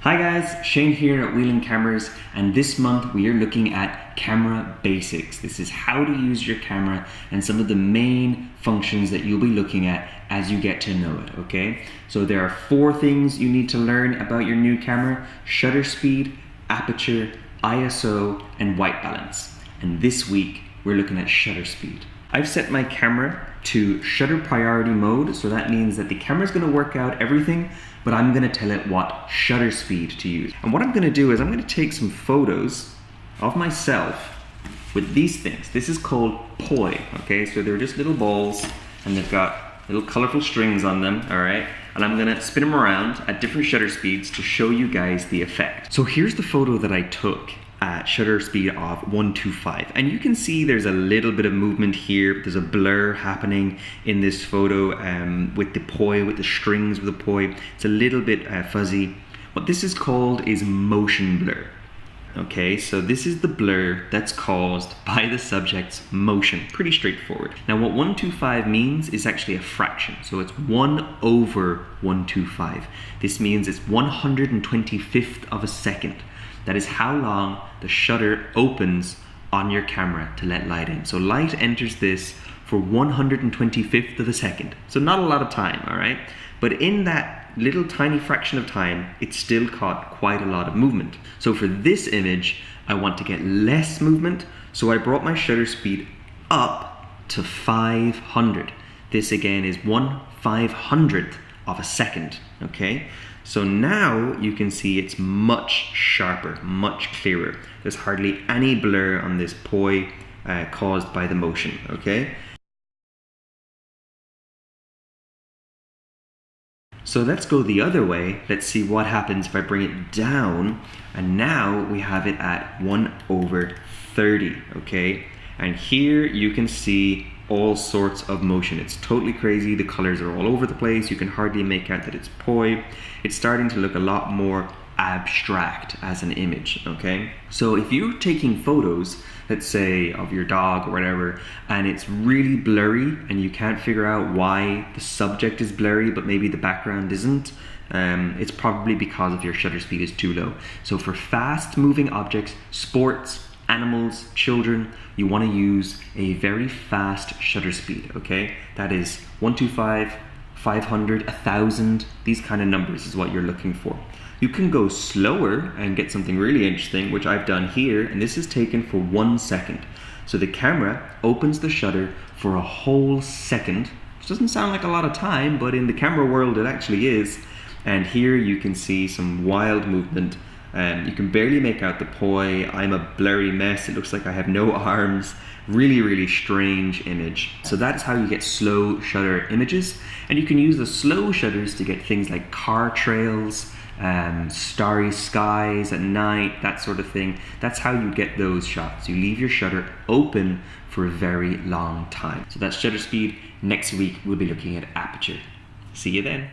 Hi guys, Shane here at Whelan Cameras, and this month we are looking at camera basics. This is how to use your camera and some of the main functions that you'll be looking at as you get to know it, okay? So there are 4 things you need to learn about your new camera: shutter speed, aperture, ISO, and white balance. And this week we're looking at shutter speed. I've set my camera to shutter priority mode, so that means that the camera's gonna work out everything, but I'm gonna tell it what shutter speed to use. And what I'm gonna do is I'm gonna take some photos of myself with these things. This is called poi, okay? So they're just little balls and they've got little colorful strings on them, all right? And I'm gonna spin them around at different shutter speeds to show you guys the effect. So here's the photo that I took at shutter speed of 125, and you can see there's a little bit of movement here. There's a blur happening in this photo with the poi, with the strings of the poi. It's a little bit fuzzy. What this is called is motion blur. Okay, so this is the blur that's caused by the subject's motion. Pretty straightforward. Now what 125 means is actually a fraction. So it's 1/125. This means it's 125th of a second. That is how long the shutter opens on your camera to let light in. So light enters this for 125th of a second. So not a lot of time, all right? But in that little tiny fraction of time, it still caught quite a lot of movement. So for this image, I want to get less movement, so I brought my shutter speed up to 500. This again is 1/500th of a second, okay? So now you can see it's much sharper, much clearer. There's hardly any blur on this poi caused by the motion, okay? So let's go the other way. Let's see what happens if I bring it down, and now we have it at 1/30, okay? And here you can see all sorts of motion. It's totally crazy. The colors are all over the place. You can hardly make out that it's poi. It's starting to look a lot more abstract as an image, okay? So if you're taking photos, let's say of your dog or whatever, and it's really blurry and you can't figure out why the subject is blurry but maybe the background isn't, it's probably because of your shutter speed is too low. So for fast moving objects, sports, animals, children, you want to use a very fast shutter speed, okay? That is 125, 500, 1000, these kind of numbers is what you're looking for. You can go slower and get something really interesting, which I've done here, and this is taken for 1 second. So the camera opens the shutter for a whole second, which doesn't sound like a lot of time, but in the camera world it actually is. And here you can see some wild movement. You can barely make out the poi. I'm a blurry mess. It looks like I have no arms. Really, really strange image. So that's how you get slow shutter images. And you can use the slow shutters to get things like car trails, starry skies at night, that sort of thing. That's how you get those shots. You leave your shutter open for a very long time. So that's shutter speed. Next week, we'll be looking at aperture. See you then.